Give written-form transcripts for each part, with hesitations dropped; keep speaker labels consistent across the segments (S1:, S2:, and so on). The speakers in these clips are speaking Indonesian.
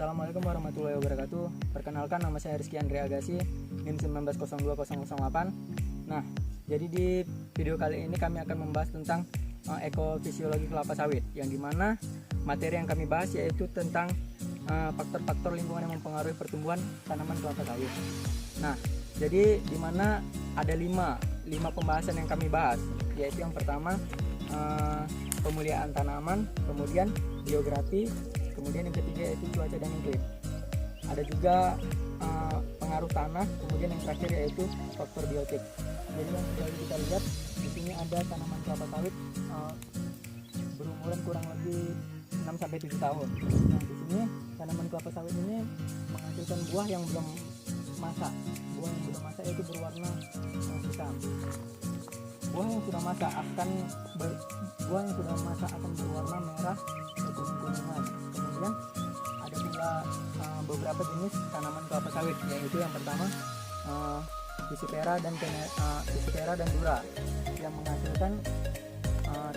S1: Assalamualaikum warahmatullahi wabarakatuh. Perkenalkan, nama saya Rizky Andrea Agassi, NIM 1902008. Nah, jadi di video kali ini kami akan membahas tentang ekofisiologi kelapa sawit, yang dimana materi yang kami bahas yaitu tentang faktor-faktor lingkungan yang mempengaruhi pertumbuhan tanaman kelapa sawit. Nah, jadi dimana ada lima pembahasan yang kami bahas, yaitu yang pertama pemuliaan tanaman, kemudian biografi, kemudian yang ketiga yaitu cuaca dan iklim. Ada juga pengaruh tanah, kemudian yang terakhir yaitu faktor biotik. Jadi yang sudah kita lihat di sini ada tanaman kelapa sawit berumuran kurang lebih 6-7 tahun. Nah, di sini tanaman kelapa sawit ini menghasilkan buah yang belum masak. Buah yang belum masak itu berwarna hitam. Buah yang sudah masak akan berwarna merah atau kuning-kuningan. Kemudian ada pula beberapa jenis tanaman kelapa sawit, yaitu yang pertama Pisipera dan Dura yang menghasilkan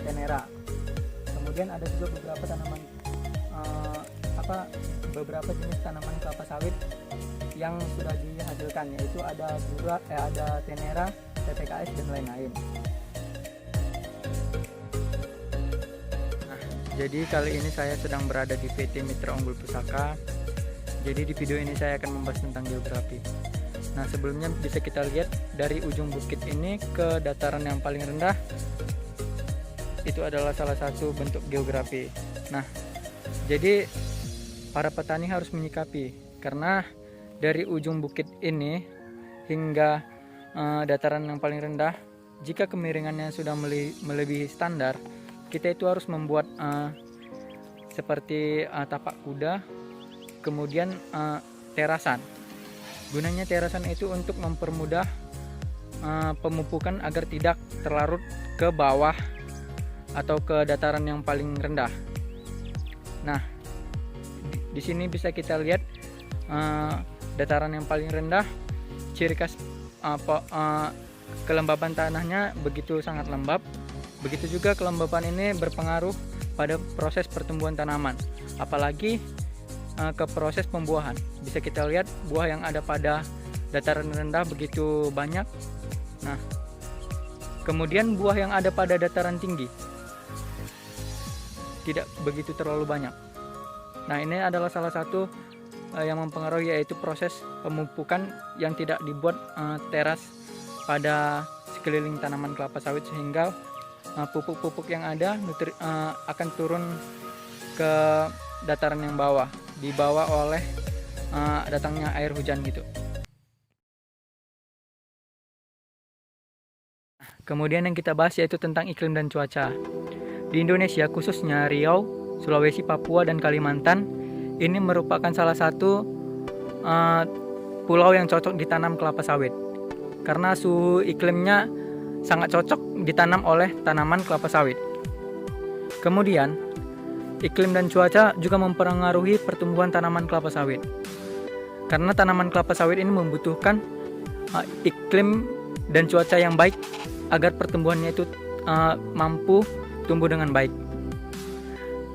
S1: tenera. Kemudian ada juga beberapa jenis tanaman kelapa sawit yang sudah dihasilkan, yaitu ada Dura, ada tenera, PPKS dan lain-lain. Nah, jadi kali ini saya sedang berada di PT Mitra Unggul Pusaka. Jadi di video ini saya akan membahas tentang geografi. Nah, sebelumnya bisa kita lihat dari ujung bukit ini ke dataran yang paling rendah, itu adalah salah satu bentuk geografi. Nah, jadi para petani harus menyikapi, karena dari ujung bukit ini hingga dataran yang paling rendah, jika kemiringannya sudah melebihi standar, kita itu harus membuat seperti tapak kuda, kemudian terasan. Gunanya terasan itu untuk mempermudah pemupukan agar tidak terlarut ke bawah atau ke dataran yang paling rendah. Nah, di sini bisa kita lihat dataran yang paling rendah, ciri khas kelembaban tanahnya begitu sangat lembab. Begitu juga kelembaban ini berpengaruh pada proses pertumbuhan tanaman, apalagi ke proses pembuahan. Bisa kita lihat buah yang ada pada dataran rendah begitu banyak. Nah, kemudian buah yang ada pada dataran tinggi tidak begitu terlalu banyak. Nah, ini adalah salah satu yang mempengaruhi, yaitu proses pemupukan yang tidak dibuat teras pada sekeliling tanaman kelapa sawit, sehingga pupuk-pupuk yang ada akan turun ke dataran yang bawah, dibawa oleh datangnya air hujan gitu. Kemudian yang kita bahas yaitu tentang iklim dan cuaca. Di Indonesia, khususnya Riau, Sulawesi, Papua, dan Kalimantan, ini merupakan salah satu pulau yang cocok ditanam kelapa sawit, karena suhu iklimnya sangat cocok ditanam oleh tanaman kelapa sawit. Kemudian iklim dan cuaca juga mempengaruhi pertumbuhan tanaman kelapa sawit, karena tanaman kelapa sawit ini membutuhkan iklim dan cuaca yang baik agar pertumbuhannya itu mampu tumbuh dengan baik.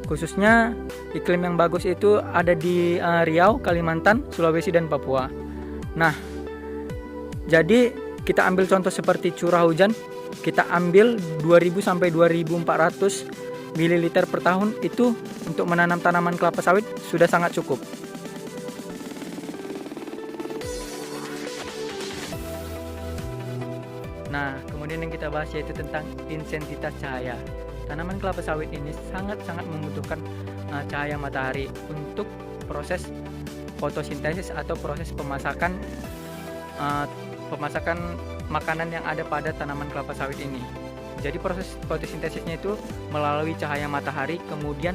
S1: Khususnya iklim yang bagus itu ada di Riau, Kalimantan, Sulawesi, dan Papua. Nah, jadi kita ambil contoh seperti curah hujan, kita ambil 2000 sampai 2400 ml per tahun, itu untuk menanam tanaman kelapa sawit sudah sangat cukup. Nah, kemudian yang kita bahas yaitu tentang intensitas cahaya. Tanaman kelapa sawit ini sangat-sangat membutuhkan cahaya matahari untuk proses fotosintesis atau proses pemasakan makanan yang ada pada tanaman kelapa sawit ini. Jadi proses fotosintesisnya itu melalui cahaya matahari, kemudian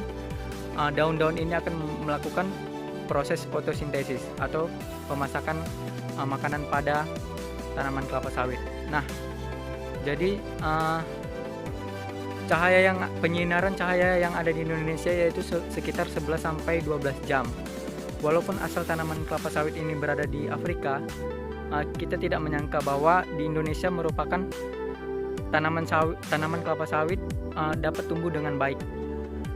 S1: daun-daun ini akan melakukan proses fotosintesis atau pemasakan makanan pada tanaman kelapa sawit. Nah, jadi penyinaran cahaya yang ada di Indonesia yaitu sekitar 11-12 jam. Walaupun asal tanaman kelapa sawit ini berada di Afrika, kita tidak menyangka bahwa di Indonesia merupakan tanaman kelapa sawit dapat tumbuh dengan baik,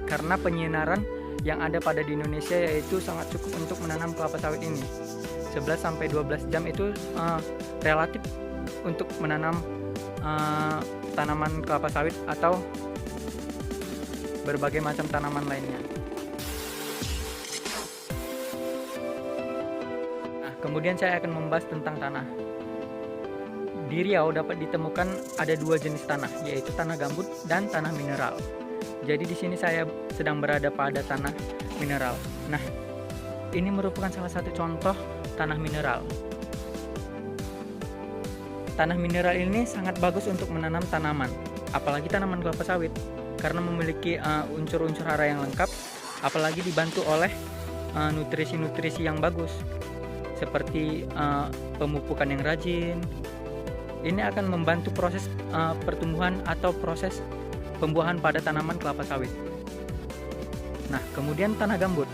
S1: karena penyinaran yang ada pada di Indonesia, yaitu sangat cukup untuk menanam kelapa sawit ini. 11-12 jam itu relatif untuk menanam tanaman kelapa sawit atau berbagai macam tanaman lainnya. Nah, kemudian saya akan membahas tentang tanah. Di Riau dapat ditemukan ada 2 jenis tanah, yaitu tanah gambut dan tanah mineral. Jadi di sini saya sedang berada pada tanah mineral. Nah, ini merupakan salah satu contoh tanah mineral. Tanah mineral ini sangat bagus untuk menanam tanaman, apalagi tanaman kelapa sawit, karena memiliki unsur-unsur hara yang lengkap, apalagi dibantu oleh nutrisi-nutrisi yang bagus, seperti pemupukan yang rajin. Ini akan membantu proses pertumbuhan atau proses pembuahan pada tanaman kelapa sawit. Nah, kemudian tanah gambut.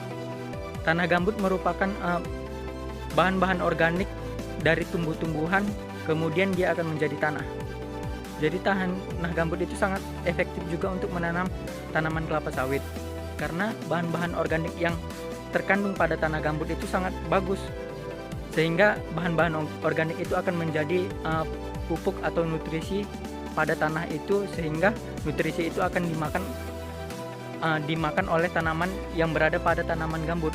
S1: Tanah gambut merupakan bahan-bahan organik dari tumbuh-tumbuhan, kemudian dia akan menjadi tanah. Jadi tanah gambut itu sangat efektif juga untuk menanam tanaman kelapa sawit, karena bahan-bahan organik yang terkandung pada tanah gambut itu sangat bagus, sehingga bahan-bahan organik itu akan menjadi pupuk atau nutrisi pada tanah itu, sehingga nutrisi itu akan dimakan oleh tanaman yang berada pada tanaman gambut.